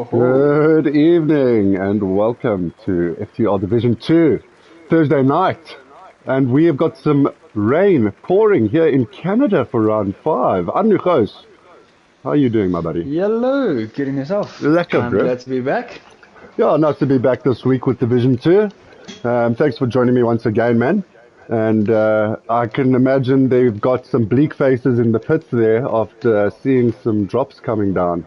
Good evening and welcome to FTR Division 2, Thursday night. And we have got some rain pouring here in Canada for round 5. Arnu, how are you doing, my buddy? Hello, getting yourself. Lekker, I'm bro. glad to be back. Yeah, nice to be back this week with Division 2. Thanks for joining me once again, man. And I can imagine they've got some bleak faces in the pits there after seeing some drops coming down.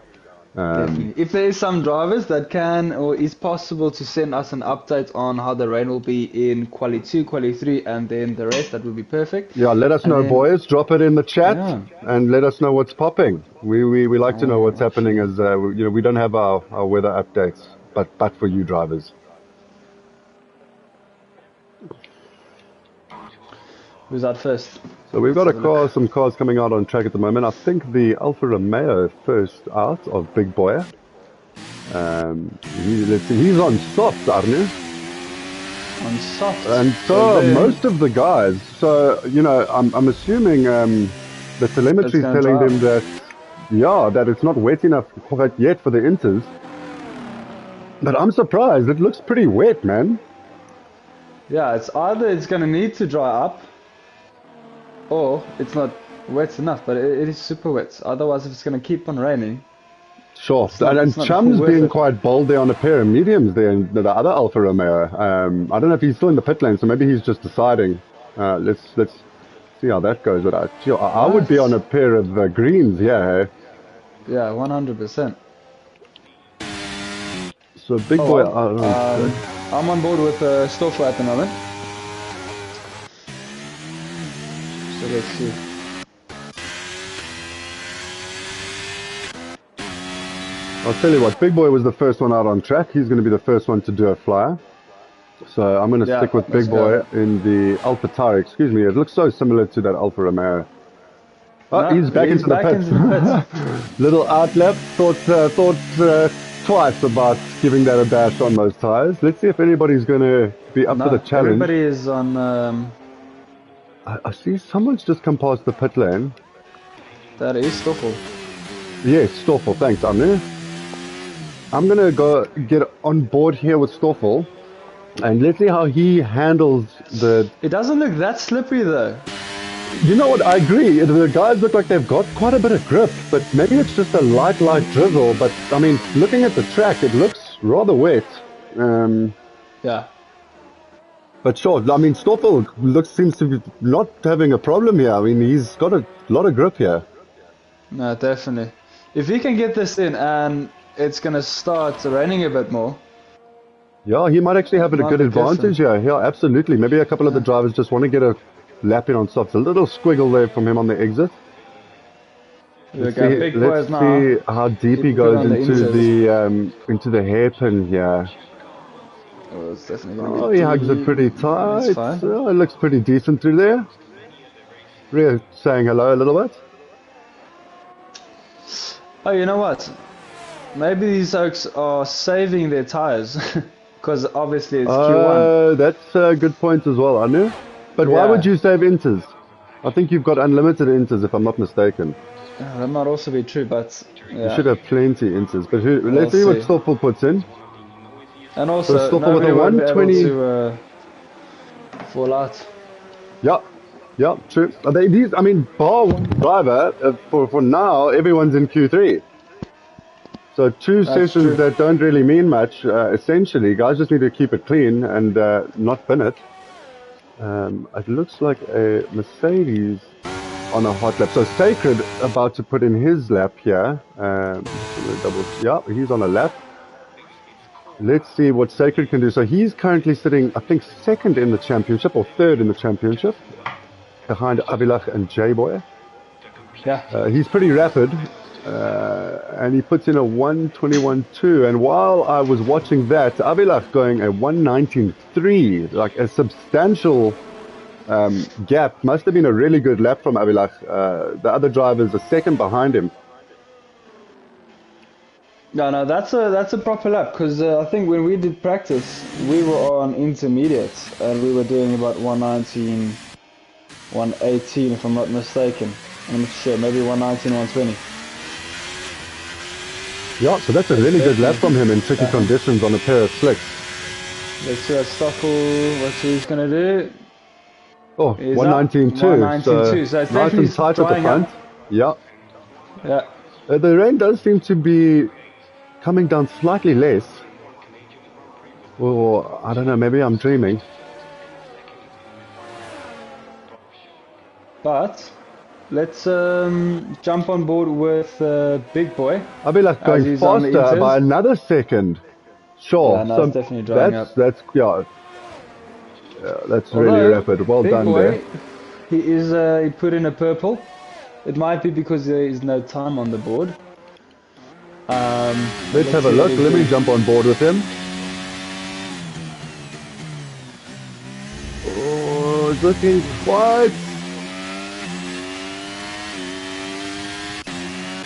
Definitely. If there is some drivers that can or is possible to send us an update on how the rain will be in Quali 2, Quali 3, and then the rest, that would be perfect. Yeah, let us know, boys. Drop it in the chat and let us know what's popping. We like to know what's happening as we don't have our weather updates, but for you drivers. Who's out first? So we've got some cars coming out on track at the moment. I think the Alfa Romeo first out of Big Boy. Let's see, he's on soft, Arne. On soft. And so most of the guys. So I'm assuming the telemetry is telling them that it's not wet enough quite yet for the inters. But I'm surprised. It looks pretty wet, man. Yeah, it's either it's gonna need to dry up, or it's not wet enough, but it is super wet. Otherwise, if it's going to keep on raining... Sure, and Chum's being quite bold there on a pair of mediums there in the other Alfa Romeo. I don't know if he's still in the pit lane, so maybe he's just deciding. Let's see how that goes. But I would be on a pair of greens, yeah. Yeah, 100%. So Big Boy... I'm on board with Stoffel at the moment. So let's see. I'll tell you what, Big Boy was the first one out on track. He's going to be the first one to do a flyer. So I'm going to stick with Big Boy in the Alpha Tauri. Excuse me, it looks so similar to that Alfa Romeo. Oh, he's back into the pits. Little outlap. Thought twice about giving that a bash on those tires. Let's see if anybody's going to be up for the challenge. Everybody is on... I see someone's just come past the pit lane. That is Stoffel. Yes, Stoffel, thanks, Arne. I'm going to go get on board here with Stoffel, and let's see how he handles the... It doesn't look that slippery, though. You know what, I agree. The guys look like they've got quite a bit of grip, but maybe it's just a light drizzle. But, I mean, looking at the track, it looks rather wet. Yeah. But sure, I mean, Stoffel seems to be not having a problem here. I mean, he's got a lot of grip here. No, definitely. If he can get this in and it's going to start raining a bit more. Yeah, he might actually have a good advantage here. Yeah, absolutely. Maybe a couple of the drivers just want to get a lap in on softs. A little squiggle there from him on the exit. Let's see how deep he goes into the hairpin here. Oh, it's definitely going to he hugs it pretty tight. It looks pretty decent through there. Rhea saying hello a little bit. Oh, you know what? Maybe these oaks are saving their tires. Because obviously it's Q1. That's a good point as well, Anu. But why would you save inters? I think you've got unlimited inters if I'm not mistaken. That might also be true, but... You should have plenty inters. But let's see what Stoffel puts in. And also, Stoffel with a 120 to fall out. Yeah, true. I mean, bar one driver, for now, everyone's in Q3. So two sessions that don't really mean much, essentially. Guys just need to keep it clean and not bin it. It looks like a Mercedes on a hot lap. So Sacred about to put in his lap here. Yeah, he's on a lap. Let's see what Sacred can do. So he's currently sitting, I think, second in the championship or third in the championship, behind Abilach and J-Boy. Yeah. He's pretty rapid, and he puts in a 121.2. And while I was watching that, Abilach going a 119.3, like a substantial gap. Must have been a really good lap from Abilach. The other drivers are second behind him. No, that's a proper lap, because I think when we did practice, we were on intermediate, and we were doing about 119, 118 if I'm not mistaken. I'm not sure, maybe 119, 120. Yeah, so that's a really good lap from him in tricky conditions on a pair of slicks. Let's see what Stockel, what he's going to do. Oh, He's 119.2, up, so 119.2, so it's nice and definitely tight at the drying front. up. Yeah. Yeah. The rain does seem to be coming down slightly less. Or, I don't know, maybe I'm dreaming. But let's jump on board with Big Boy. I'll be like as going he's on the faster by Inters. another second. Sure, Yeah, no, so it's definitely drying up. that's yeah, that's really Although, rapid. Well Big done Boy, there. he put in a purple. It might be because there is no time on the board. Let's have a look. Let me jump on board with him. Oh, it's looking quite...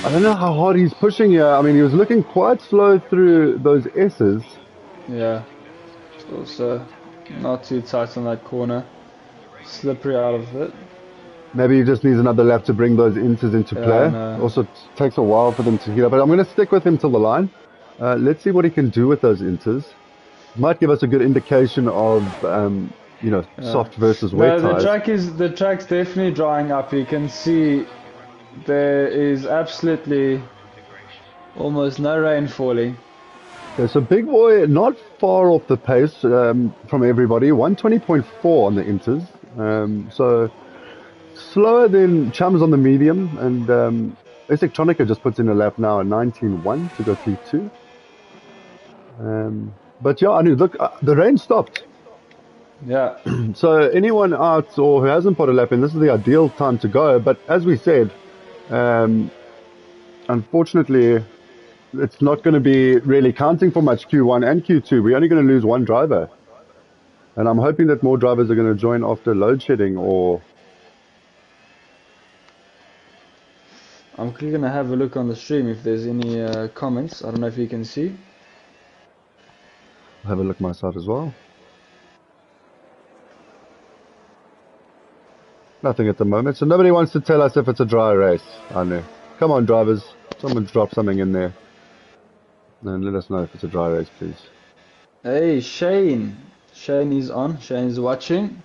I don't know how hard he's pushing here. I mean, he was looking quite slow through those S's. Yeah. Also, not too tight on that corner. Slippery out of it. Maybe he just needs another lap to bring those inters into play. No. Also, it takes a while for them to heat up. But I'm going to stick with him till the line. Let's see what he can do with those inters. Might give us a good indication of, you know, soft versus wet tires. The track's definitely drying up. You can see there is absolutely almost no rain falling. Okay, so Big Boy not far off the pace from everybody. 120.4 on the inters. So slower than Chums on the medium, and Electronica just puts in a lap now at 19.1 to go P2. But yeah, I mean, look, the rain stopped. Yeah. So anyone out or who hasn't put a lap in, this is the ideal time to go. But as we said, unfortunately, it's not going to be really counting for much Q1 and Q2. We're only going to lose one driver. And I'm hoping that more drivers are going to join after load shedding or... I'm quickly going to have a look on the stream if there's any comments. I don't know if you can see. I'll have a look my side as well. Nothing at the moment. So nobody wants to tell us if it's a dry race. I know. Come on, drivers. Someone drop something in there. And let us know if it's a dry race, please. Hey, Shane. Shane is on. Shane is watching.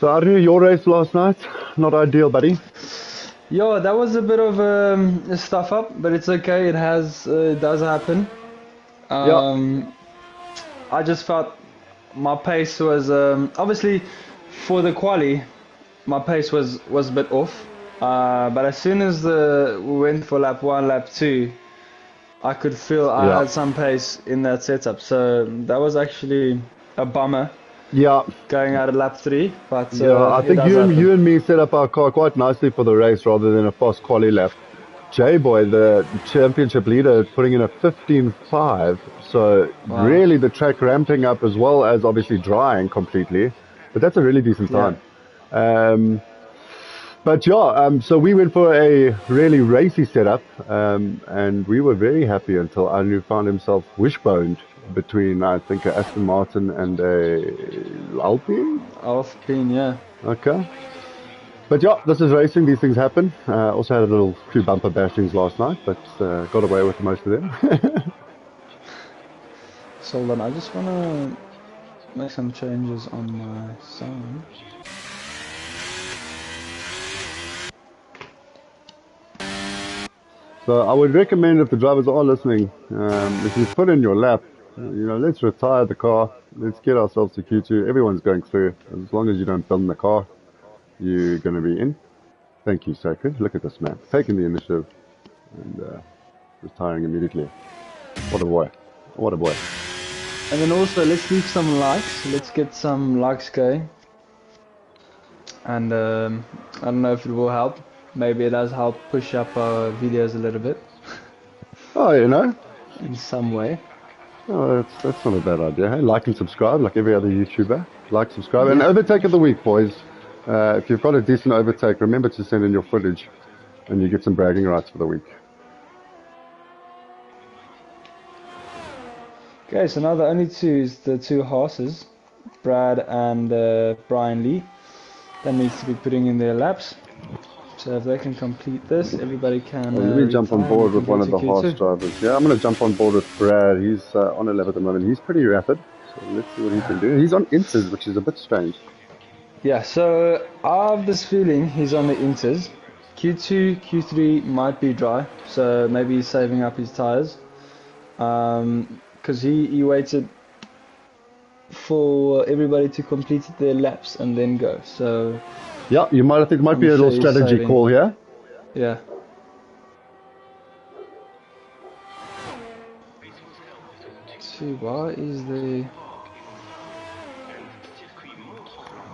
So, Arnu, your race last night? Not ideal, buddy. Yo, that was a bit of a stuff up, but it's okay. It does happen. Yeah. I just felt my pace was obviously for the quali, my pace was a bit off. But as soon as we went for lap 1, lap 2, I could feel I had some pace in that setup. So that was actually a bummer. Yeah. Going out of lap 3, but yeah, I think you and me set up our car quite nicely for the race rather than a fast quali lap. J-Boy, the championship leader, putting in a 15.5. So really the track ramping up as well as obviously drying completely. But that's a really decent time. But yeah, so we went for a really racy setup, and we were very happy until Anu found himself wishboned between, I think, a Aston Martin and a Alpine? Alpine, yeah. Okay. But yeah, this is racing, these things happen. Also had a few bumper bashings last night, but got away with most of them. So then I just want to make some changes on my sound. So I would recommend, if the drivers are listening, if you put in your lap, you know, let's retire the car, let's get ourselves to Q2. Everyone's going through. As long as you don't film the car, you're going to be in. Thank you, Sacred. Look at this man, taking the initiative and retiring immediately. What a boy. What a boy. And then also, let's leave some likes. Let's get some likes going. And I don't know if it will help. Maybe it does help push up our videos a little bit. Oh, you know. In some way. Oh, that's not a bad idea. Hey, like and subscribe, like every other YouTuber. Like, subscribe, and overtake of the week, boys. If you've got a decent overtake, remember to send in your footage, and you get some bragging rights for the week. Okay, so now the only two is the two horses, Brad and Brian Lee. That needs to be putting in their laps. So if they can complete this, everybody can. Well, let me jump on retire and board we with can one go of the to horse Q2. drivers. Yeah, I'm going to jump on board with Brad. He's on a level at the moment. He's pretty rapid. So let's see what he can do. He's on inters, which is a bit strange. Yeah, so I have this feeling he's on the inters. Q2, Q3 might be dry, so maybe he's saving up his tires. Because he waited for everybody to complete their laps and then go. So Yeah, I think it might I'm be a sure little he's strategy saving. call here. Yeah. Let's see, why is there...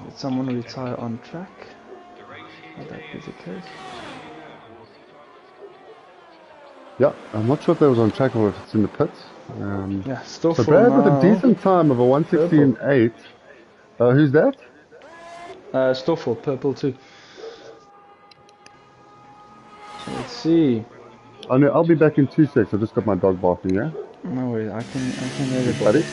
Did someone retire on track? Would that be the case? Yeah, I'm not sure if that was on track or if it's in the pits. Yeah, still So for Brad with a now. decent time of a Purple. 116.8. Who's that? Stoffel, purple too. So let's see. Oh no, I'll be back in 2 seconds. I just got my dog barking, yeah? No worries, I can hear the Buddy? boy.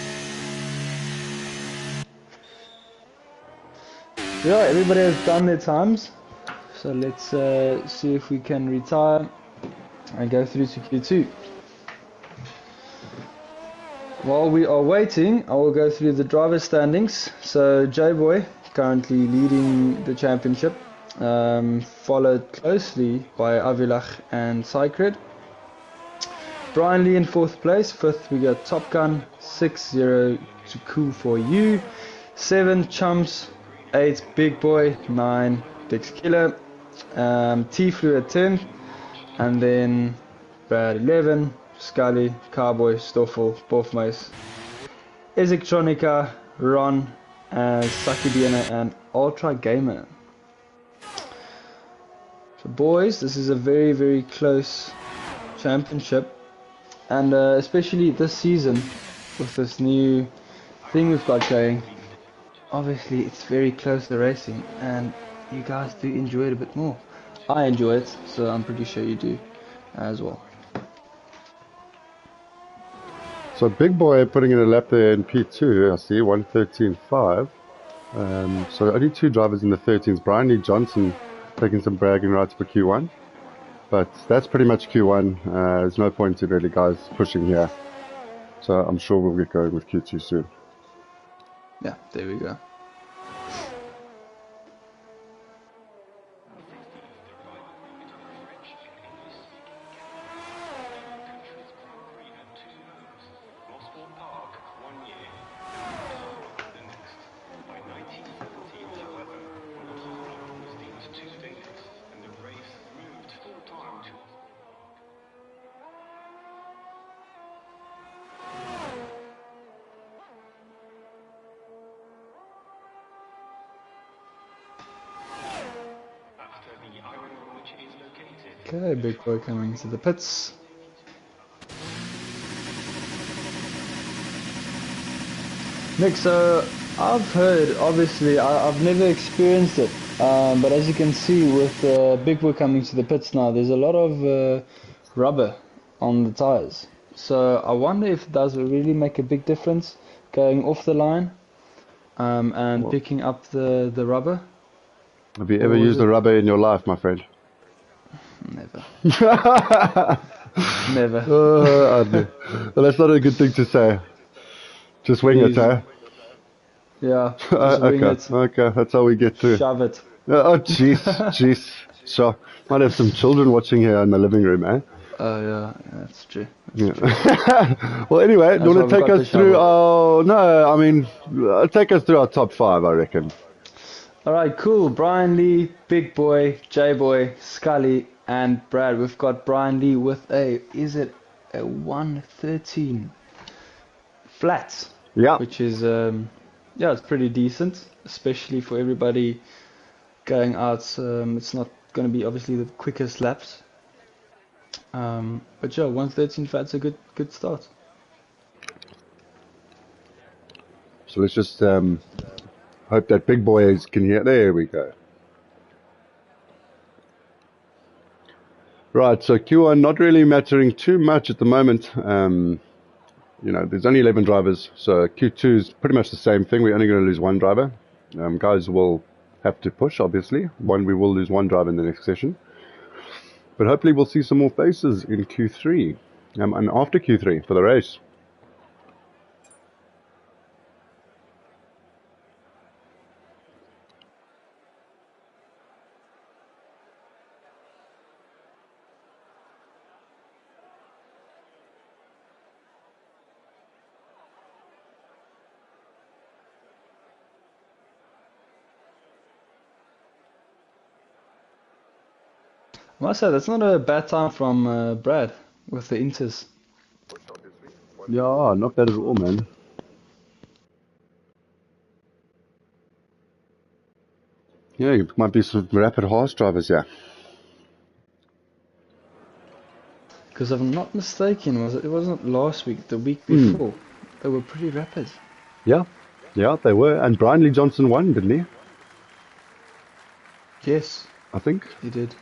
Yeah, everybody has done their times. So let's see if we can retire and go through to Q2. While we are waiting, I will go through the driver standings. So J-Boy currently leading the championship, followed closely by Avilach and Sykred. Brian Lee in 4th place. 5th we got Top Gun. 6-0 to Cool for You. 7 Chumps. 8 Big Boy. 9 Dix Killer. T-Flu at 10th. And then Brad 11. Scully, Cowboy, Stoffel, Bofmace, Electronica, Ron, Sakidiana, and Ultra Gamer. So boys, this is a very, very close championship, and especially this season with this new thing we've got going. Obviously, it's very close to racing, and you guys do enjoy it a bit more. I enjoy it, so I'm pretty sure you do as well. So Big Boy putting in a lap there in P2, I see, 113.5. So only 2 drivers in the 13s. Brian Lee Johnson taking some bragging rights for Q1. But that's pretty much Q1. There's no point in really guys pushing here. So I'm sure we'll get going with Q2 soon. Yeah, there we go. Okay, Big Boy coming to the pits. Nick, so I've heard, obviously, I've never experienced it, but as you can see with Big Boy coming to the pits now, there's a lot of rubber on the tires. So I wonder if it does really make a big difference going off the line and picking up the rubber. Have you ever used the rubber in your life, my friend? Never. Never. Well, that's not a good thing to say. Just wing it, eh? Yeah, just wing it. Okay, that's how we get to. Shove it. Oh, jeez. So, might have some children watching here in the living room, eh? Oh, yeah, that's true. Well, anyway, do you want to take us through take us through our top 5, I reckon. Alright, cool. Brian Lee, Big Boy, J-Boy, Scully, and Brad. We've got Brian Lee with is it a 113 flat? Yeah. Which is, yeah, it's pretty decent, especially for everybody going out. It's not going to be obviously the quickest laps. But yeah, 113 flat's a good start. So let's just hope that Big Boy can hear. There we go. Right, so Q1 not really mattering too much at the moment. There's only 11 drivers, so Q2 is pretty much the same thing. We're only going to lose 1 driver. Guys will have to push, obviously. We will lose 1 driver in the next session. But hopefully we'll see some more faces in Q3 and after Q3 for the race. I must say, that's not a bad time from Brad with the Inters. Yeah, not bad at all, man. Yeah, it might be some rapid horse drivers, yeah. Because if I'm not mistaken, it wasn't last week, the week before. They were pretty rapid. Yeah, they were. And Brian Lee Johnson won, didn't he? Yes, I think. he did.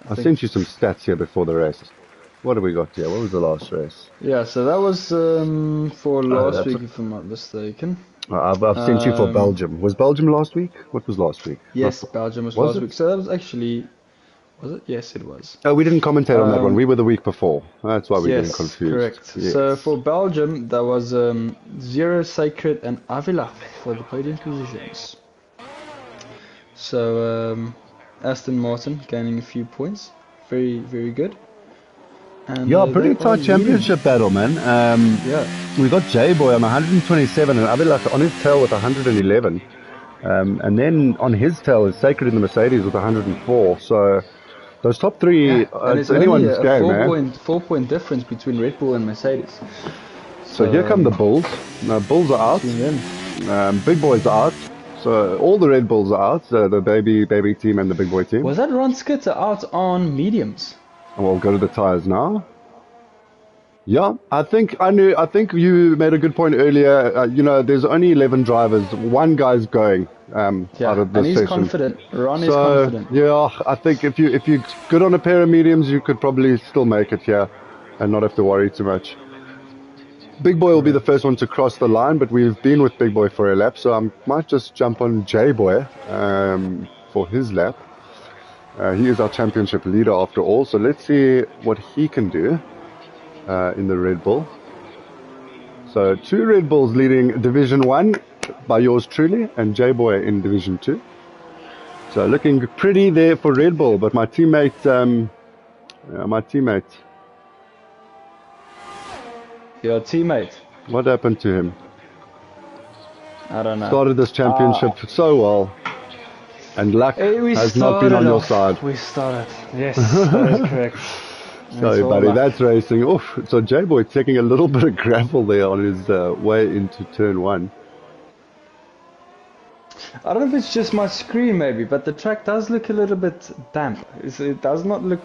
I sent you some stats here before the race. What have we got here? What was the last race? Yeah, so that was for last that's week, if I'm not mistaken. I've sent you for Belgium. Was Belgium last week? What was last week? Yes, Belgium was last week. So that was actually, was it? Yes, it was. Oh, we didn't commentate on that one. We were the week before. That's why we're getting confused. Correct. Yes. So for Belgium, there was Zero, Sacred, and Avila for the podium positions. So Aston Martin gaining a few points. Very, very good. And yeah, pretty tight championship battle, man. Yeah. We got J-Boy on 127 and Avila on his tail with 111. And then on his tail is Sacred in the Mercedes with 104. So those top three, it's anyone's game, man. 4-point difference between Red Bull and Mercedes. So here come the Bulls. Now, Bulls are out. Big Boys are out. So all the Red Bulls are out. So the baby team and the Big Boy team. Was that Ron Skitter out on mediums? We'll go to the tires now. Yeah, I think you made a good point earlier. You know, there's only 11 drivers. One guy's going out of this and he's session. Confident. Ron is confident. Yeah, I think if you're good on a pair of mediums, you could probably still make it here and not have to worry too much. Big Boy will be the first one to cross the line, but we've been with Big Boy for a lap, so I might just jump on J-Boy for his lap. He is our championship leader after all, so let's see what he can do in the Red Bull. So 2 Red Bulls leading Division 1 by yours truly, and J-Boy in Division 2. So looking pretty there for Red Bull, but my teammate, Your teammate. what happened to him? I don't know. Started this championship so well. And luck has not been on your side. We started. Yes, that is correct. Sorry, buddy, that's racing. Oof. So J-Boy taking a little bit of gravel there on his way into turn 1. I don't know if it's just my screen maybe, but the track does look a little bit damp. It does not look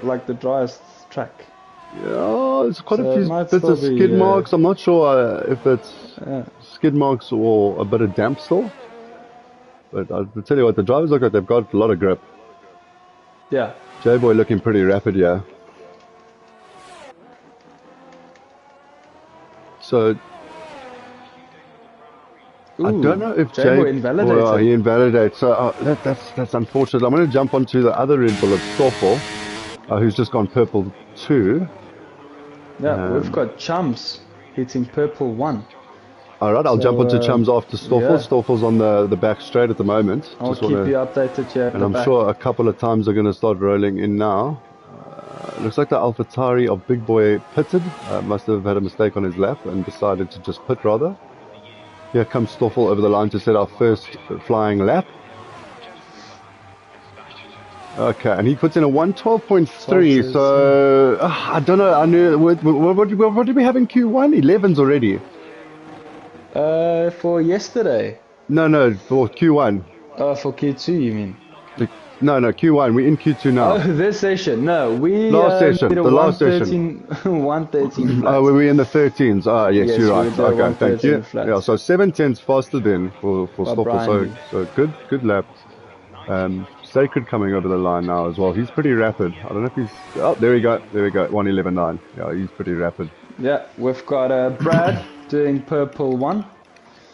like the driest track. Yeah, it's quite a few bits of skid marks. I'm not sure if it's skid marks or a bit of damp still. But I'll tell you what, the drivers look like they've got a lot of grip. Yeah. J-Boy looking pretty rapid, yeah. So, I don't know if J-Boy invalidated. Well, he invalidates. So that's unfortunate. I'm going to jump onto the other Red Bull of Stoffel, who's just gone purple 2. Yeah, we've got Chums hitting purple 1. Alright, I'll jump onto Chums after Stoffel. Yeah. Stoffel's on the back straight at the moment. I'll keep you updated here. And I'm sure a couple of times are going to start rolling in now. Looks like the AlphaTauri of Big Boy pitted. Must have had a mistake on his lap and decided to just pit rather. Here comes Stoffel over the line to set our first flying lap. Okay, and he puts in a 112.3. So I don't know. I knew what did we have in Q1? 11s already. For yesterday. No, for Q1. Oh, for Q2 you mean? No, Q1. We're in Q2 now. Oh, this session. No, we last session. The last session. 113 Oh, were we in the 13s? Ah, yes, you're right. Okay, thank you. Flats. Yeah, so 7/10 faster then for Stoffel. So good lap. Sacred coming over the line now as well. He's pretty rapid. I don't know if he's. Oh, there we go. 111.9. Yeah, he's pretty rapid. Yeah, we've got Brad doing purple 1.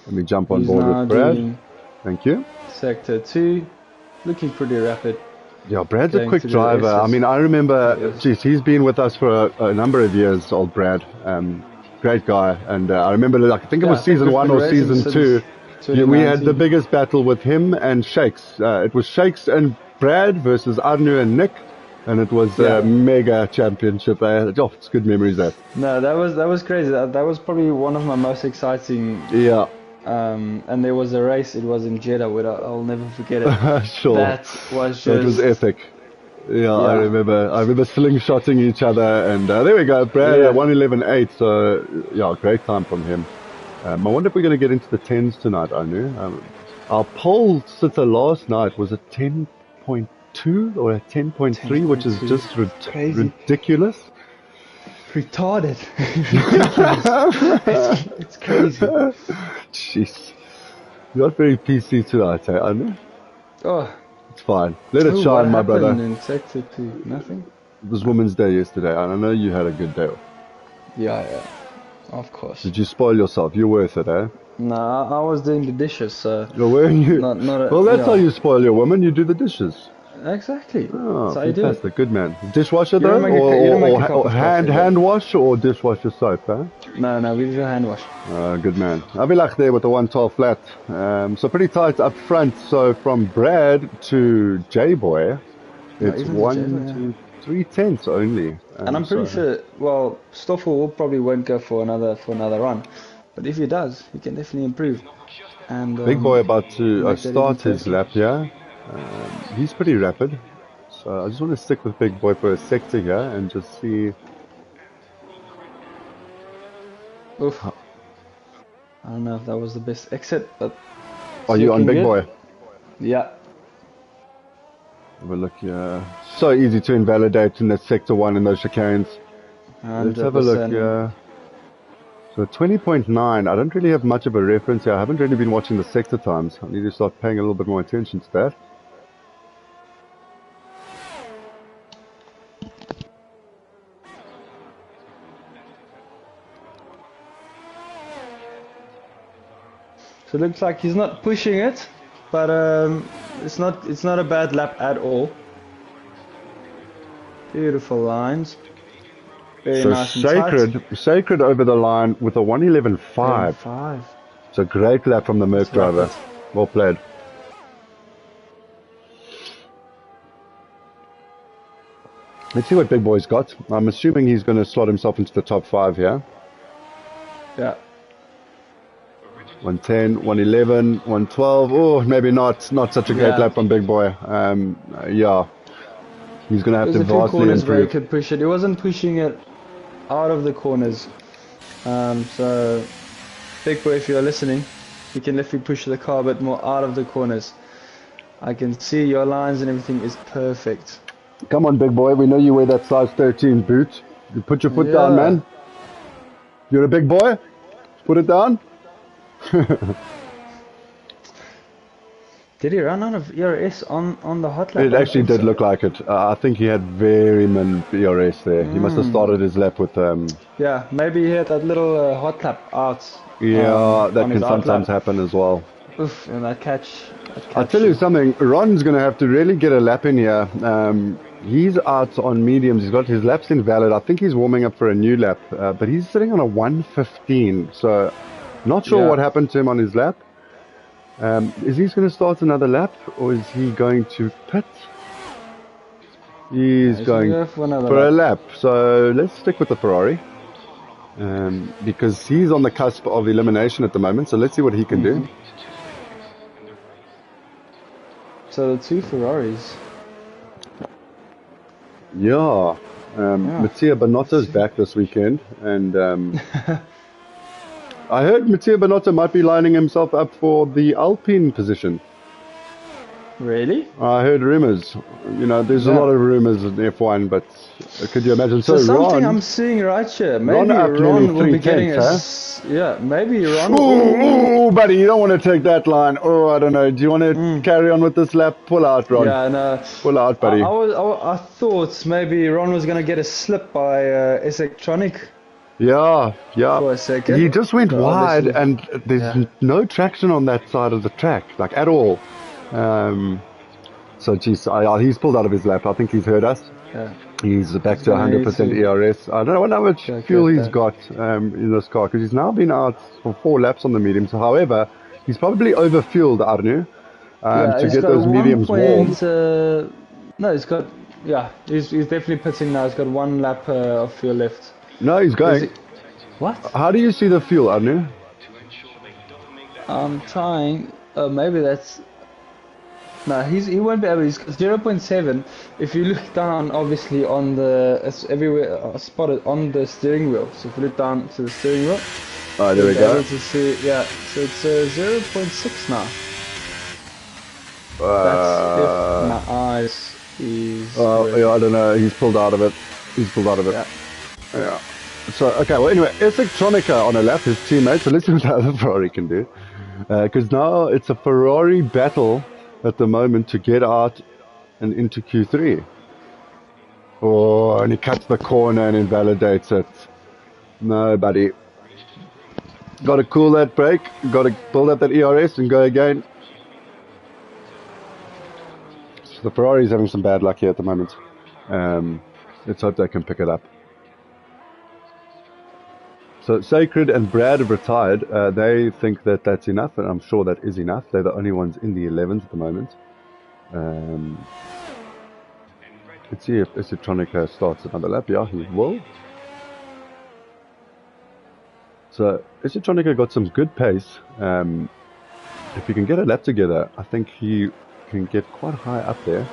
Let me jump on board with Brad. Thank you. Sector 2, looking pretty rapid. Yeah, Brad's a going quick to the driver. I races. mean, I remember, Yes. geez, he's been with us for a number of years, old Brad. Great guy. And I remember, like, I think it Yeah, was I think season we've 1 been or racing season since 2. We had the 2019. biggest battle with him and Shakes. It was Shakes and Brad versus Arnu and Nick. And it was Yeah. a mega championship. Oh, it's good memories, that. No, that was crazy. That was probably one of my most exciting. Yeah, And there was a race. It was in Jeddah, where I'll never forget it. sure. That was That was just epic. Yeah, I yeah. remember slingshotting each other, and there we go, Brad, Yeah. 111.8. So yeah, great time from him. I wonder if we're going to get into the tens tonight, Anu. Our pole sitter last night was a 10.2 or a 10.3, which is 10.2. just Crazy. ridiculous. Retarded. It's crazy. Jeez, you're not very PC tonight, eh, Anu? Oh, It's fine. Let it what shine, my happened brother. in Sector 2? Nothing? It was Women's Day yesterday, and I know you had a good day. Yeah, of course. Did you spoil yourself? You're worth it, eh? Nah, I was doing the dishes, so Well, were you? not a, Well, that's yeah. how you spoil your woman. You do the dishes. Exactly. Oh, That's how you do it. fantastic. Good man. Dishwasher, You don't though? make a- you don't make a cup Or of coffee, though. hand wash or dishwasher soap, huh? No, we do hand wash. Good man. I'll be like there with the 112 flat. So pretty tight up front. So from Brad to J-Boy, it's even to 1, J-Boy, 2, 3 tenths only. And I'm pretty sure, well, Stoffel will probably won't go for another run, but if he does, he can definitely improve. And Big Boy about to make that start even his closer. lap here. He's pretty rapid. So I just want to stick with Big Boy for a sector here and just see. Oof. I don't know if that was the best exit, but it's Are you on looking Big good. Boy? Yeah. Have a look here. So easy to invalidate in that sector 1 in those chicanes. Let's have a look 100%. here. So 20.9. I don't really have much of a reference here. I haven't really been watching the sector times. I need to start paying a little bit more attention to that. So it looks like he's not pushing it, but it's not a bad lap at all. Beautiful lines. Very So nice and tight. Sacred over the line with a 111.5. 5. It's a great lap from the Merc That's driver. rapid. Well played. Let's see what Big Boy's got. I'm assuming he's going to slot himself into the top 5 here. Yeah. 110, 111, 112. Oh, maybe not. Not such a great Yeah. lap from Big Boy. Yeah. He's going to have There's to a few vastly corners where he improve. could push it. He wasn't pushing it out of the corners. So, Big Boy, if you're listening, you can definitely push the car a bit more out of the corners. I can see your lines and everything is perfect. Come on, Big Boy. We know you wear that size 13 boot. You put your foot down, Yeah. man. You're a big boy. Put it down. Did he run out of ERS on the hot lap? It actually did look like it. I think he had very min ERS there. He must have started his lap with Yeah, maybe he had that little hot lap out. yeah, that on can his sometimes outlap. happen as well. Oof, and that catch. I'll tell you something, Ron's going to have to really get a lap in here. He's out on mediums. He's got his laps invalid. I think he's warming up for a new lap, but he's sitting on a 115. So not sure Yeah. what happened to him on his lap. Is he going to start another lap or is he going to pit? He's going gonna go for another for a lap. lap. So let's stick with the Ferrari. Because he's on the cusp of elimination at the moment. So let's see what he can do. So the two Ferraris. Yeah. Mattia Bonotto's back this weekend, and I heard Mattia Bonotto might be lining himself up for the Alpine position. Really? I heard rumors. You know, there's a Yeah. lot of rumors in F1, but could you imagine? So something Ron, I'm seeing right here. Maybe up nearly Ron will be 3 getting tenths, yeah, maybe Ron. Ooh, buddy, you don't want to take that line. Oh, I don't know. Do you want to carry on with this lap? Pull out, Ron. Yeah, no. Pull out, buddy. I thought maybe Ron was gonna get a slip by S-Electronic Yeah. for a second. He just went But wide, obviously- and there's Yeah. no traction on that side of the track, like at all. So, geez, he's pulled out of his lap. I think he's heard us. Yeah. He's back He's to gonna need 100% to ERS. I don't know how much go fuel get he's that. got in this car, because he's now been out for 4 laps on the mediums. However, he's probably overfueled, Arnu, Yeah, to he's get got those one mediums warm. point. No, he's got. Yeah, he's definitely pitting now. He's got 1 lap of fuel left. No, he's Is going. he? What? How do you see the fuel, Arnu? I'm trying. Maybe that's. No, he won't be able. He's 0.7. If you look down, obviously on the it's everywhere spotted on the steering wheel. So if you look down to the steering wheel, Oh, there you'll we be go. able to see. Yeah, so it's 0.6 now. That's if my eyes is correct. Yeah, I don't know. He's pulled out of it. He's pulled out of it. Yeah. Yeah. So, okay, well, anyway, Electronica on a lap, his teammate. So let's see what the other Ferrari can do. Because now it's a Ferrari battle at the moment to get out and into Q3. Oh, and he cuts the corner and invalidates it. No, buddy. Got to cool that brake. Got to build up that ERS and go again. So the Ferrari's having some bad luck here at the moment. Let's hope they can pick it up. So Sacred and Brad have retired. They think that that's enough, and I'm sure that is enough. They're the only ones in the 11s at the moment. Let's see if Electronica starts another lap. Yeah, he will. So Electronica got some good pace. If he can get a lap together, I think he can get quite high up there.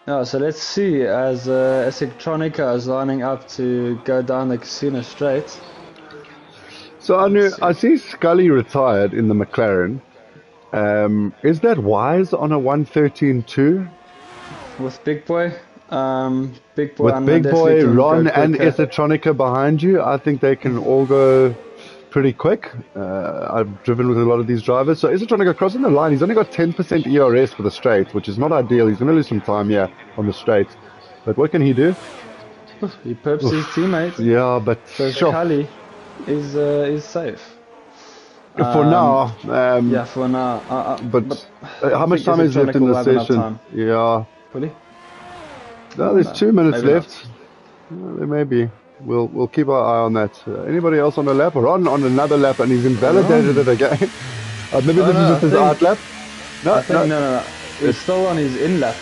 No, so let's see as Electronica is lining up to go down the casino straight. So I see Scully retired in the McLaren. Is that wise on a 113.2? With Big Boy, Big Boy, With Big Boy, Ron, and Electronica behind you, I think they can all go pretty quick. I've driven with a lot of these drivers. So Electronica crossing the line. He's only got 10% ERS for the straight, which is not ideal. He's going to lose some time here on the straight. But what can he do? He perps his teammate. Yeah, but So sure. Scully is safe. For now. Yeah, for now. But how much time is left in the session? Yeah. Fully? No, there's 2 minutes left. There may be. We'll keep our eye on that. Anybody else on the lap? Ron on another lap, and he's invalidated it again. Maybe this is just his out lap. No. He's still on his in lap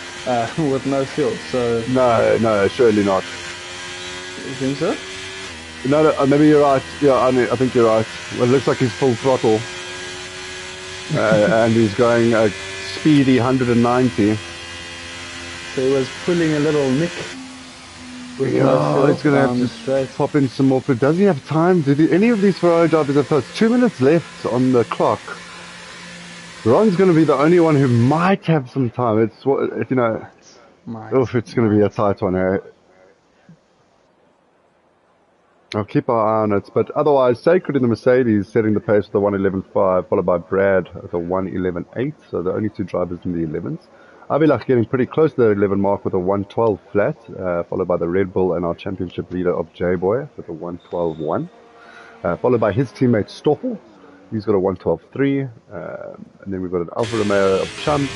with no fuel. So no, surely not. You think so? No, maybe you're right. Yeah, I think you're right. Well, it looks like he's full throttle, and he's going a speedy 190. So he was pulling a little nick. Yeah, it's going to have to pop in some more. But does he have time? Any of these Ferrari drivers have got 2 minutes left on the clock? Ron's going to be the only one who might have some time. It's it's going to be a tight one here. I'll keep our eye on it. But otherwise, Sacred in the Mercedes setting the pace with the 111.5, followed by Brad at the 111.8. So the only two drivers in the 11s. Abilach getting pretty close to the 11 mark with a 112 flat, followed by the Red Bull and our championship leader of J-Boy with a 112.1, followed by his teammate Stoffel. He's got a 112.3, and then we've got an Alfa Romeo of Chum,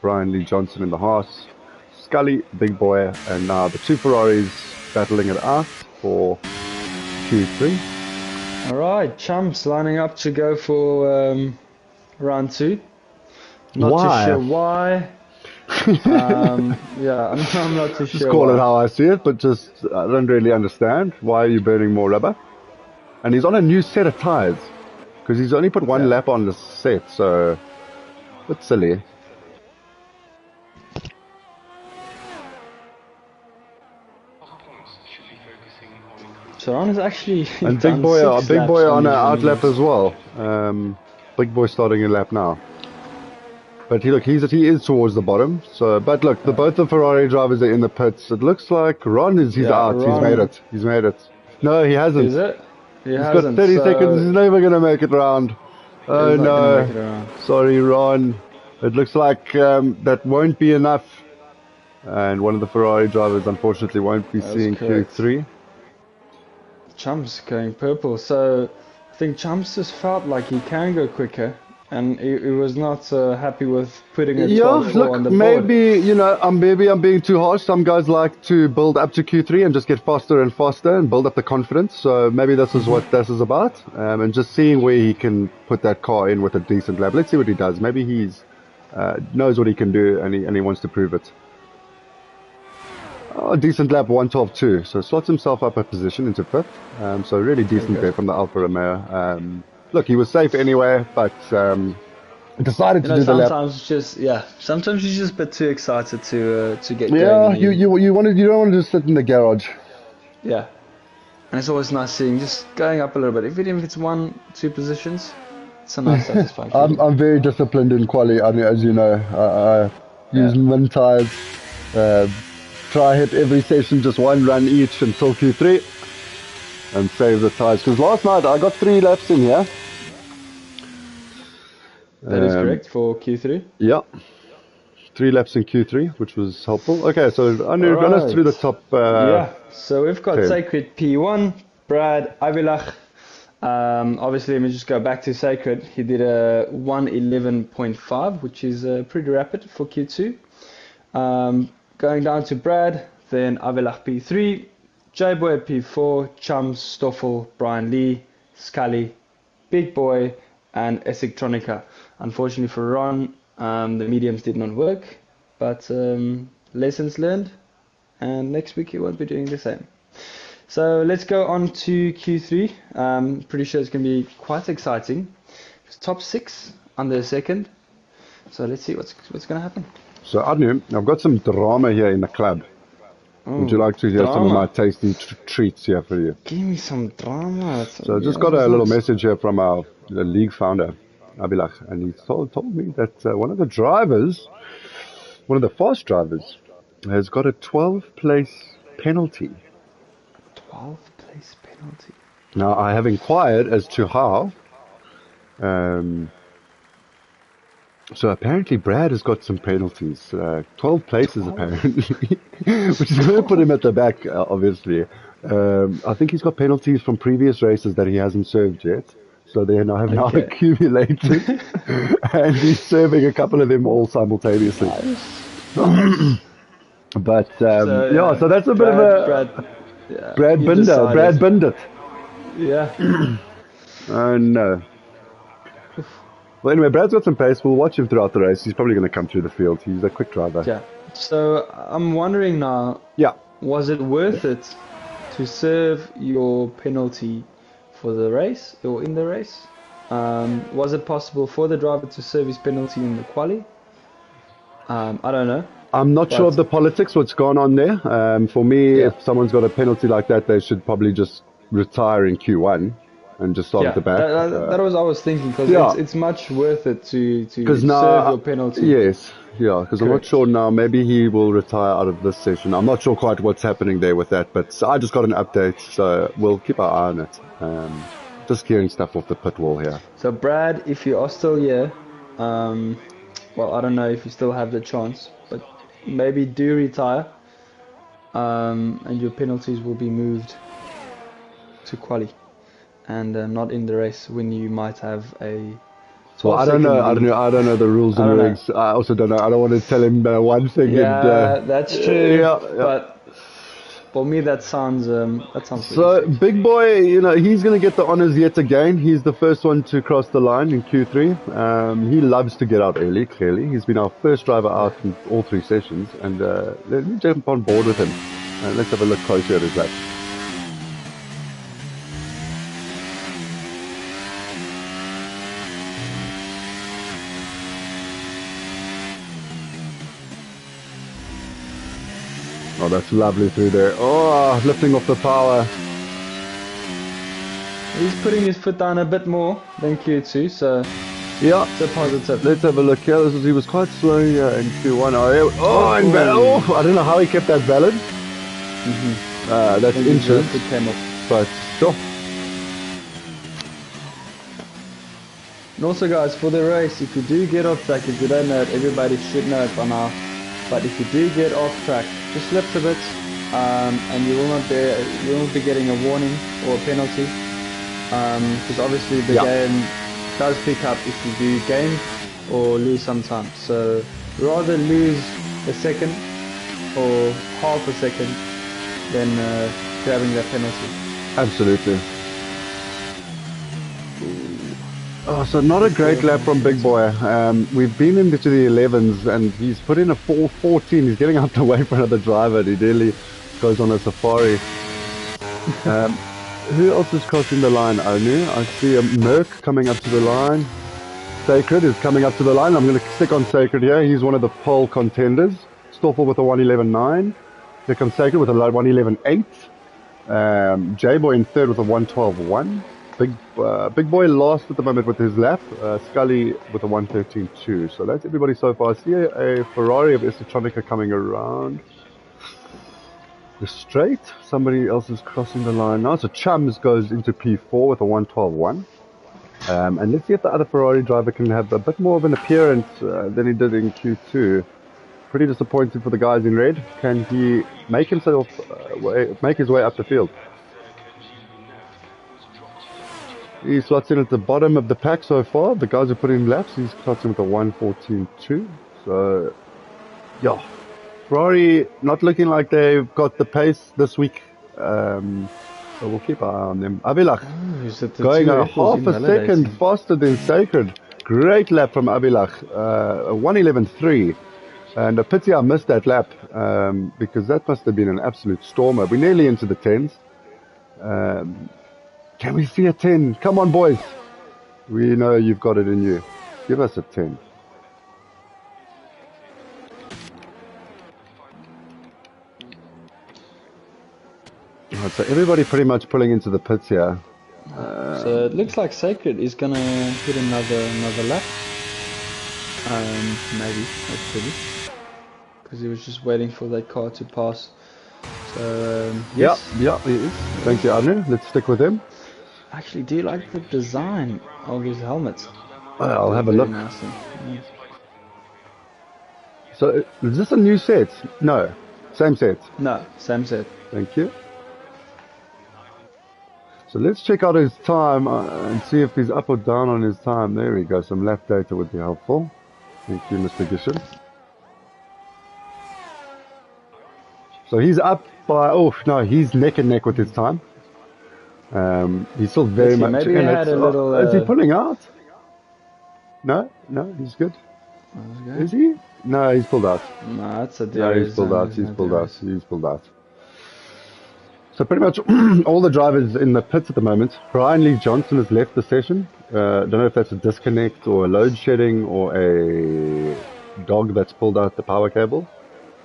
Brian Lee Johnson in the Haas, Scully, Big Boy, and now the two Ferraris battling it out for Q3. Alright, Chum's lining up to go for round 2. Not too sure why. Yeah, I'm not too sure. Just call it how I see it, but just I don't really understand. Why are you burning more rubber? And he's on a new set of tires because he's only put one lap on the set, so it's silly. So Ron is actually And done Big Boy, 6 Big laps Boy on an his outlap limits. as well. Big Boy starting a lap now. But he is towards the bottom. So, but look, both the Ferrari drivers are in the pits. It looks like Ron he's Yeah, out. He's made Ron, it. He's made it. No, he hasn't. is it? He He's got hasn't, 30 seconds. so He's never gonna make it round. he's Oh not gonna no. make it around. Sorry, Ron. It looks like that won't be enough. And one of the Ferrari drivers, unfortunately, won't be That's seeing correct. Q3. Chump's going purple, so I think Chump's just felt like he can go quicker, and he was not happy with putting a Yeah, 12.4 on the look, board. maybe I'm being too harsh. Some guys like to build up to Q3 and just get faster and faster and build up the confidence. So maybe this is what this is about, and just seeing where he can put that car in with a decent lap. Let's see what he does. Maybe he's knows what he can do and he wants to prove it. Oh, decent lap, 1:12.2. So slots himself up a position into fifth. So really decent there from the Alfa Romeo. Look, he was safe anyway, but decided to do the lap. Sometimes you're just a bit too excited to get Yeah, going. you don't want to just sit in the garage. Yeah, and it's always nice seeing just going up a little bit. Even if it's 1-2 positions, it's a nice satisfying feeling. I'm very disciplined in quali, as you know. I use min tires. Try hit every session just one run each until Q3 and save the tires. Because last night I got 3 laps in here. That is correct for Q3. Yeah. 3 laps in Q3, which was helpful. Okay, so run us through the top. So we've got 10. Sacred P1, Brad Avilach. Obviously, let me just go back to Sacred. He did a 1:11.5, which is pretty rapid for Q2. Going down to Brad, then Avilach P3, J-Boy P4, Chums, Stoffel, Brian Lee, Scully, Big Boy, and Esictronica. Unfortunately for Ron, the mediums did not work, but lessons learned, and next week he won't be doing the same. So let's go on to Q3. Pretty sure it's going to be quite exciting. It's top 6 under a second. So let's see what's going to happen. So Adnu, I've got some drama here in the club. Would you like to hear some of my tasty treats here for you? Give me some drama. So I just got a little message here from the league founder, Abilach, and he told me that one of the drivers, one of the fast drivers, has got a 12th place penalty. 12th place penalty? Now, I have inquired as to how. So apparently Brad has got some penalties, 12 places apparently, which is going to put him at the back, obviously. I think he's got penalties from previous races that he hasn't served yet, so they have now accumulated, and he's serving a couple of them all simultaneously. But so that's a bit of a Brad Binder. Yeah. Oh no. Well, anyway, Brad's got some pace. We'll watch him throughout the race. He's probably going to come through the field. He's a quick driver. Yeah. So I'm wondering now. Yeah. Was it worth it to serve your penalty for the race or in the race? Was it possible for the driver to serve his penalty in the quali? I don't know. I'm not sure of the politics, what's gone on there. For me, if someone's got a penalty like that, they should probably just retire in Q1. And just start at the back. That was I was thinking, because it's much worth it to serve your penalty. Yes, because I'm not sure now. Maybe he will retire out of this session. I'm not sure quite what's happening there with that, but I just got an update, so we'll keep our eye on it. Just hearing stuff off the pit wall here. So Brad, if you are still here, well, I don't know if you still have the chance, but maybe do retire, and your penalties will be moved to quali. And not in the race when you might have a. So I don't know the rules and regs. I also don't know. I don't want to tell him one thing. Yeah, that's true. But for me, that sounds. So Big Boy, he's going to get the honors yet again. He's the first one to cross the line in Q3. He loves to get out early. Clearly, he's been our first driver out in all 3 sessions, and let me jump on board with him. Let's have a look closer at his lap. Oh, that's lovely through there. Oh, lifting off the power. He's putting his foot down a bit more than Q2, so Yeah. it's a positive. Let's have a look here. He was quite slow here in Q1. I don't know how he kept that balance. That's inches, It came off. but still. And also, guys, for the race, if you do get off track, if you don't know it, everybody should know it by now. But if you do get off track, just lift a bit, and you will not be getting a warning or a penalty. Because obviously the game does pick up if you do gain or lose some time. So rather lose a second or half a second than grabbing that penalty. Absolutely. Oh, so not a great lap from Big Boy. We've been into the 11s and he's put in a 4:14. He's getting out the way for another driver. He really goes on a safari. Who else is crossing the line, Onu? I see a Merc coming up to the line. Sacred is coming up to the line. I'm going to stick on Sacred here. He's one of the pole contenders. Stoffel with a 1:11.9. Here comes Sacred with a 1:11.8. J-Boy in third with a 1:12.1. Big Boy last at the moment with his lap. Scully with a 1:13.2. So that's everybody so far. I see a Ferrari of Estetronica coming around the straight. Somebody else is crossing the line now. So Chums goes into P4 with a 1:12.1. And let's see if the other Ferrari driver can have a bit more of an appearance than he did in Q2. Pretty disappointed for the guys in red. Can he make himself make his way up the field? He slots in at the bottom of the pack so far. The guys who put in laps, he's slots in with a 1:14.2. So, yeah. Ferrari not looking like they've got the pace this week. So we'll keep our eye on them. Abilach going a half a second faster than Sacred. Great lap from Abilach. 1:11.3. And a pity I missed that lap because that must have been an absolute stormer. We're nearly into the 10s. Can we see a 10? Come on, boys. We know you've got it in you. Give us a 10. Right, so everybody pretty much pulling into the pits here. So it looks like Sacred is gonna hit another lap. Maybe, hopefully, because he was just waiting for that car to pass. So yes. Yeah, he is. Thank you, Arne. Let's stick with him. Actually, do you like the design of his helmets? I'll have a look. Yeah. So is this a new set? No, same set. No, same set. Thank you. So let's check out his time and see if he's up or down on his time. There we go. Some lap data would be helpful. Thank you, Mr. Gishin. So he's up by, oh no, he's neck and neck with his time. He's still very much. Maybe he had a little. Is he pulling out? No, he's good. Is he? No, he's pulled out. No, that's a no, he's pulled out. He's pulled out. He's pulled out. So pretty much all the drivers in the pits at the moment. Brian Lee Johnson has left the session. Don't know if that's a disconnect or a load shedding or a dog that's pulled out the power cable.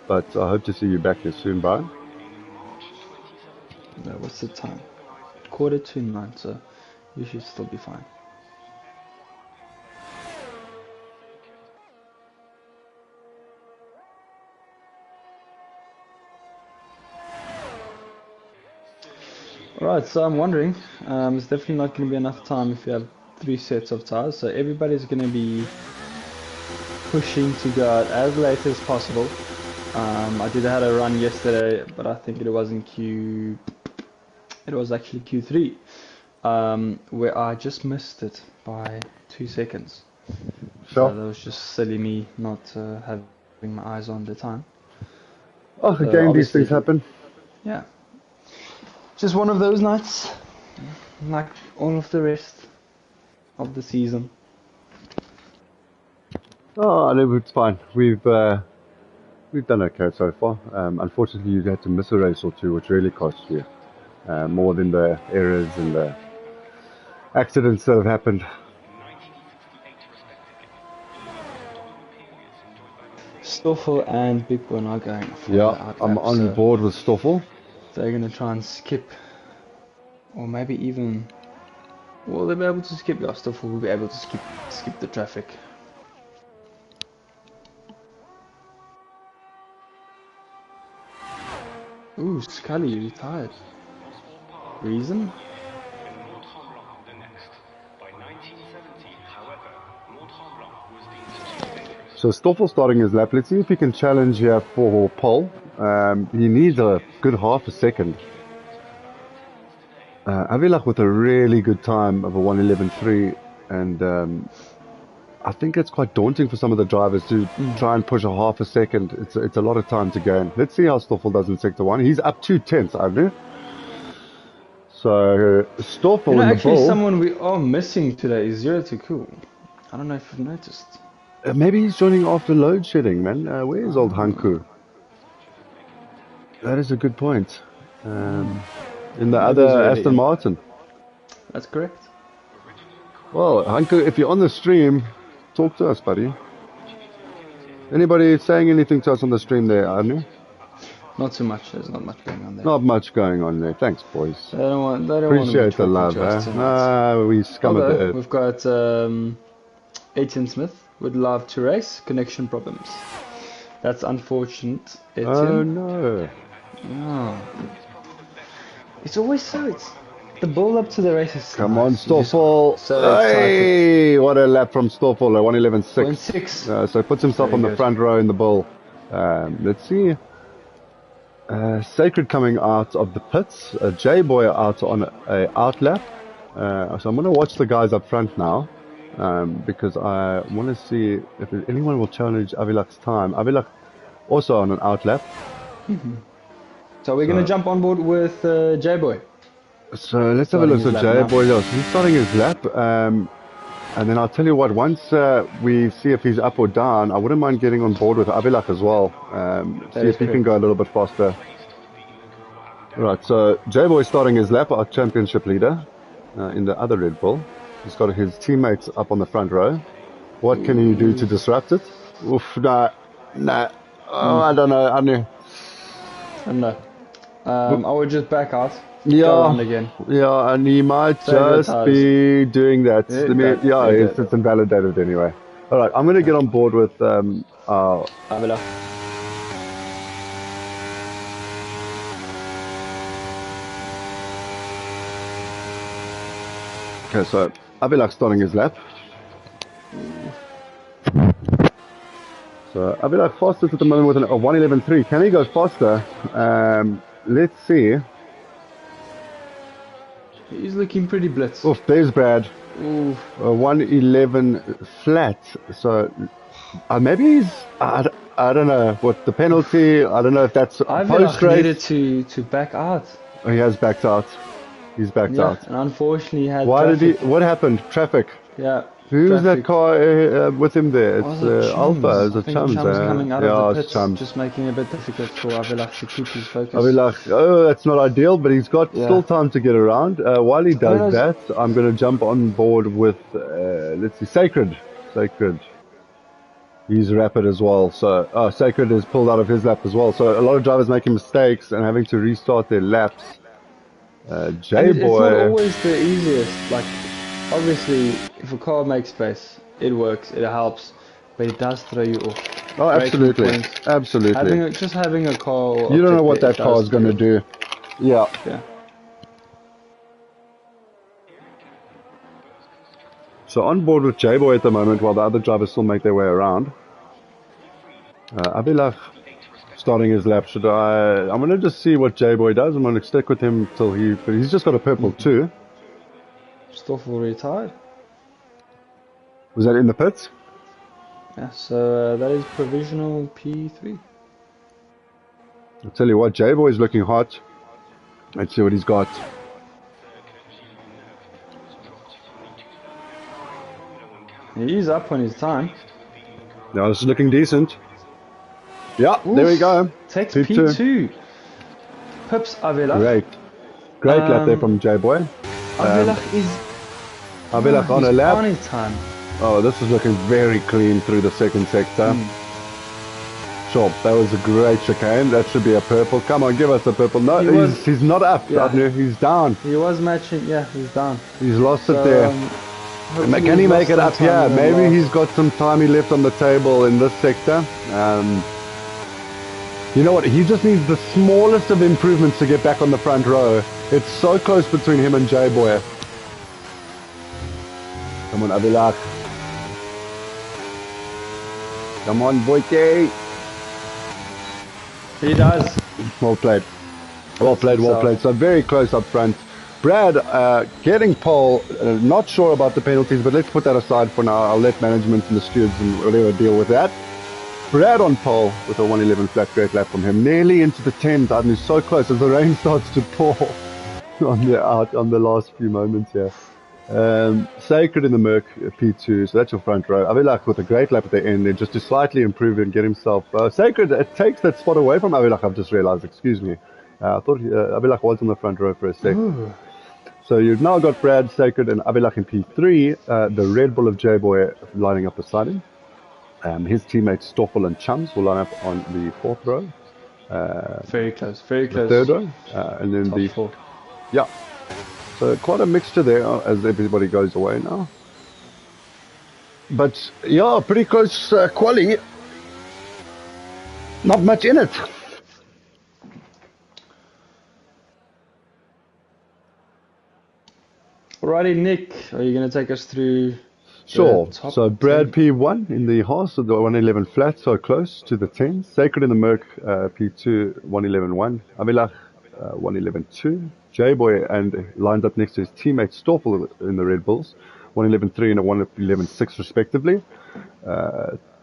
But I hope to see you back here soon, Brian. No, what's the time? 8:45, so you should still be fine. Alright, so I'm wondering, it's definitely not going to be enough time if you have 3 sets of tires, so everybody's going to be pushing to go out as late as possible. I did have a run yesterday, but I think it was in it was actually Q3, where I just missed it by 2 seconds. Sure. So that was just silly me not having my eyes on the time. Oh, again, these things happen. Yeah. Just one of those nights, like all of the rest of the season. Oh, no, it's fine. We've done okay so far. Unfortunately, you had to miss a race or two, which really cost you more than the errors and the accidents that have happened. Stoffel and Big Boy are going. Yeah, I'm on board with Stoffel. They're going to try and skip, or maybe even Will they be able to skip? Yeah, Stoffel will be able to skip the traffic. Ooh, Scully retired. Reason? So Stoffel starting his lap. Let's see if he can challenge here for pole. He needs a good half a second. Avilach with a really good time of a 1:11.3, and I think it's quite daunting for some of the drivers to try and push a half a second. It's a lot of time to gain. Let's see how Stoffel does in sector 1. He's up 2/10, Avnu. So Stoffel in the actually, ball. someone we are missing today is Zero to Cool. I don't know if you've noticed. Maybe he's joining after load shedding, man. Where's old Hanku? That is a good point. In the other Aston Martin. That's correct. Well, Hanku, if you're on the stream, talk to us, buddy. Anybody saying anything to us on the stream there, Arnie? Not too much. There's not much going on there. Not much going on there. Thanks, boys. They don't Appreciate the love, eh? We scum of the earth. We've got Etienne Smith would love to race. Connection problems. That's unfortunate, Etienne. Oh no. Oh. It's always so. It's the build up to the race is Come on, Stoffel. So Hey, what a lap from Stoffel, a 1:11.6. 1:6. So he puts himself on the front row in the bull. Let's see. Sacred coming out of the pits. J-Boy out on a out lap. So I'm going to watch the guys up front now. Because I want to see if anyone will challenge Avilach's time. Avilach also on an out lap. So we're going to jump on board with J-Boy. So let's have a look at J-Boy. He's starting his lap. And then I'll tell you what, once we see if he's up or down, I wouldn't mind getting on board with Avilach as well. See if he can go a little bit faster. Right, so J-Boy starting his lap, our championship leader in the other Red Bull. He's got his teammates up on the front row. What can he do to disrupt it? Oof, nah. Oh, I don't know. I know. I would just back out. Yeah, go around again. Yeah, and he might just be doing that. It's invalidated anyway. All right, I'm going to get on board with Avila. Okay, so Avilach starting his lap. So Avilach fastest at the moment with a 1:11.3. Can he go faster? Let's see. He's looking pretty blitz. Oof, there's Brad. Oof. 1:11 flat. So maybe he's. I don't know what the penalty. I don't know if that's post race. Needed to back out. Oh, he has backed out. He's backed out. And unfortunately, he had. Why traffic. did he? What happened? Traffic. Yeah. Who's that car with him there? It's Alpha. Is it Chums? Coming out of the pits, Chums. just making it a bit difficult for Avilach to keep his focus. Avilach, that's not ideal, but he's got still time to get around. While he does that, I'm going to jump on board with, let's see, Sacred. He's rapid as well. So Sacred is pulled out of his lap as well. So a lot of drivers making mistakes and having to restart their laps. J-Boy. It's not always the easiest. Like, obviously, if a car makes space, it works, it helps, but it does throw you off. Oh, absolutely. Absolutely. Just having a car. You don't know what that car is going to do. Yeah. So on board with J-Boy at the moment while the other drivers still make their way around. Avilach starting his lap. I'm going to just see what J-Boy does. I'm going to stick with him till but he's just got a purple too. Stoffel retired. Was that in the pits? Yeah, so that is provisional P3. I'll tell you what, J-Boy is looking hot. Let's see what he's got. He's up on his time. Now this is looking decent. Yeah, there we go. Takes P2. Pips Avilach. Great lap there from J-Boy. Avilach is... Avilach on a lap. On his time. Oh, this is looking very clean through the second sector. sure. That was a great chicane. That should be a purple. Come on, give us a purple. No, he's not up. Yeah. He's down. He was matching. Yeah, he's down. He's lost So, it there. Can he make it up here? Maybe he's got some time he left on the table in this sector. You know what? He just needs the smallest of improvements to get back on the front row. It's so close between him and J-Boy. Come on, Avilak. Come on, Boyke. He does. Well played. Well played, well played. So very close up front. Brad getting pole. Not sure about the penalties, but let's put that aside for now. I'll let management and the stewards and whatever deal with that. Brad on pole with a 111 flat, great lap from him. Nearly into the 10th. I mean, so close as the rain starts to pour on the last few moments here. Sacred in the Merc, P2, so that's your front row. Avilak with a great lap at the end there, just to slightly improve and get himself. Sacred takes that spot away from Avilak, I've just realized, excuse me. I thought Avilak was on the front row for a sec. Ooh. So you've now got Brad, Sacred, and Avilak in P3. The Red Bull of J-Boy lining up beside him. His teammates Stoffel and Chums will line up on the fourth row. Very close, very close. The third row, and then top the four. Yeah. So quite a mixture there as everybody goes away now. But yeah, pretty close quali. Not much in it. Alrighty, Nick, are you going to take us through? Sure. So Brad 10? P1 in the horse, so the 111 flat, so close to the 10. Sacred in the Merc, P2, 111-1. Avilak, 111-2. J-Boy and lined up next to his teammate Stoffel in the Red Bulls, 111-3 and a 111-6 respectively.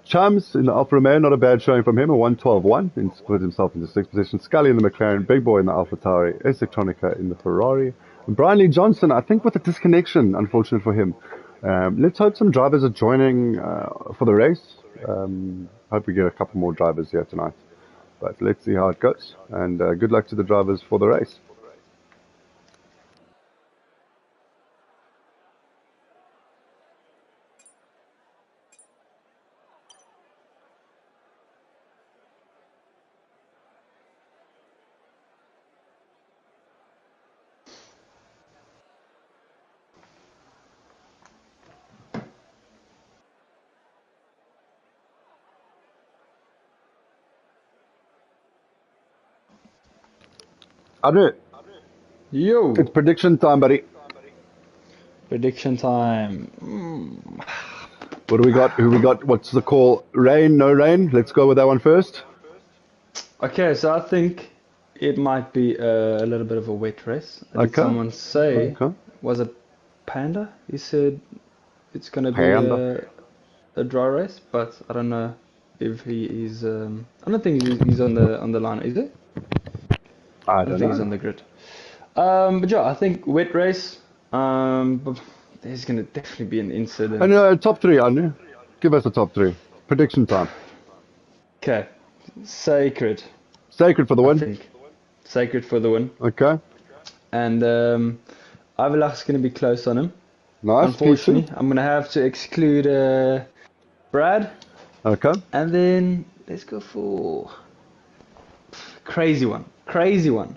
Chums in the Alfa Romeo, not a bad showing from him, a 112-1, and split himself into 6th position. Scully in the McLaren, Big Boy in the Alfa Tauri, S Electronica in the Ferrari. And Brian Lee Johnson, I think with a disconnection, unfortunate for him. Let's hope some drivers are joining for the race. Hope we get a couple more drivers here tonight. But let's see how it goes. And good luck to the drivers for the race. Andrew. Yo. It's prediction time, buddy. Prediction time. What do we got? Who we got? What's the call? Rain, no rain? Let's go with that one first. Okay, so I think it might be a little bit of a wet race. Did someone say, was it Panda? He said it's going to be a dry race, but I don't know if he is. I don't think he's on the line, is he? I don't think know. he's on the grid. But yeah, I think wet race. But there's going to definitely be an incident. And top three, Anu. Give us a top three. Prediction time. Okay. Sacred. Sacred for the win. I think. Sacred for the win. Okay. And Avilak's going to be close on him. Nice. Unfortunately, I'm going to have to exclude Brad. Okay. And then let's go for crazy one. Crazy one.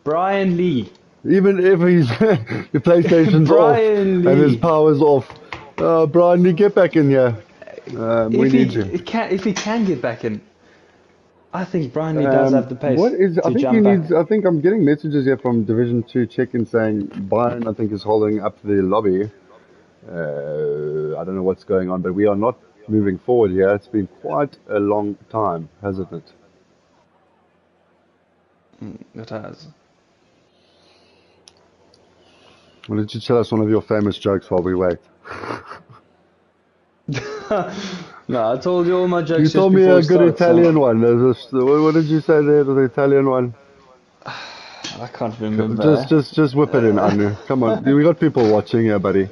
Brian Lee. Even if he's the PlayStation's off and his power's off, Brian Lee, get back in here. We need you. If he can get back in, I think Brian Lee does have the pace I think I'm getting messages here from Division 2 check-in saying Brian, I think, is holding up the lobby. I don't know what's going on, but we are not moving forward here. It's been quite a long time, hasn't it? It has. Why don't you tell us one of your famous jokes while we wait? No, I told you all my jokes. You told me a good Italian one. What did you say there? The Italian one? I can't remember. Just whip it in, Anu. Come on, we got people watching here, buddy.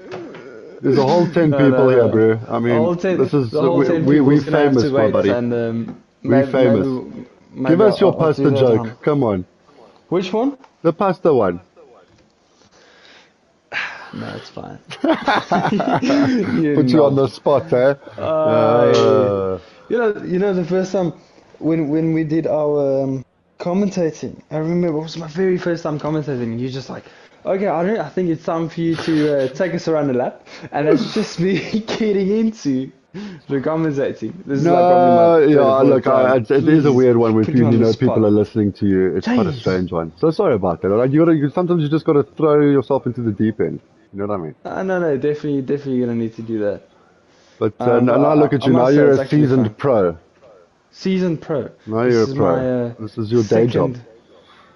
There's a whole 10 people here, bro. I mean, this is we famous, my buddy. We famous. Give us your pasta joke. Come on. Which one? The pasta one. No, it's fine. Put you on the spot, eh? You know, the first time when we did our commentating, I remember it was my very first time commentating, and you're just like, okay, I think it's time for you to take us around the lap, and it's just me getting into the commentating. This is like probably my No, third or yeah, fourth look, time. it is a Please weird one when put me people, on the people are spot. listening to you. It's quite a Jeez. strange one. So sorry about that. Like, sometimes you just gotta throw yourself into the deep end. You know what I mean? No, definitely gonna need to do that. But But now look at I you. Now must say you're it's a actually seasoned fun. pro. Season pro. Now you're This a is pro. my This is your day job.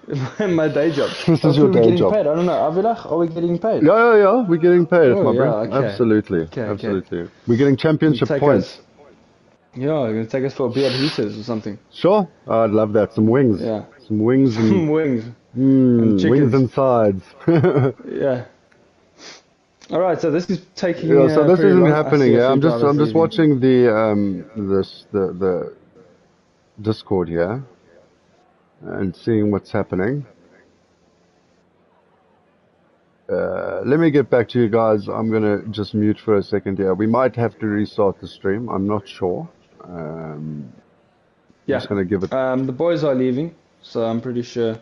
second, my day job. This is your Hopefully we're day getting job. paid. I don't know. Avilach, are we getting paid? Yeah. We're getting paid, Oh my yeah, bro. okay. Absolutely. Okay. Absolutely. We're getting Gonna championship take points. us. Yeah, you're gonna take us for a beer at Hooters or something. Sure. I'd love that. Some wings. Yeah. Some wings and Some wings and wings chickens. and sides. Yeah. All right. So this is taking Yeah, so this pretty isn't long. I happening. see a Yeah, few I'm drivers just leaving. watching the Discord here and seeing what's happening. Let me get back to you guys. I'm gonna just mute for a second here. We might have to restart the stream. I'm not sure. I'm Yeah. just gonna give it. The boys are leaving, so I'm pretty sure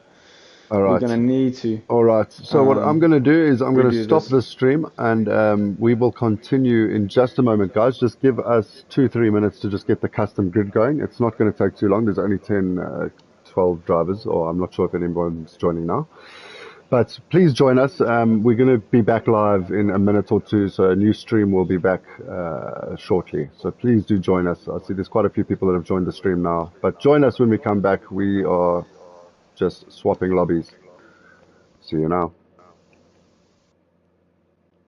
All we're right. gonna need to All right. So what I'm going to do is I'm going to redo stop this. the stream and we will continue in just a moment, guys. Just give us 2-3 minutes to just get the custom grid going. It's not going to take too long. There's only 10, 12 drivers, or I'm not sure if anyone's joining now. But please join us. We're going to be back live in a minute or two, so a new stream will be back shortly. So please do join us. I see there's quite a few people that have joined the stream now. But join us when we come back. We are just swapping lobbies. See you now.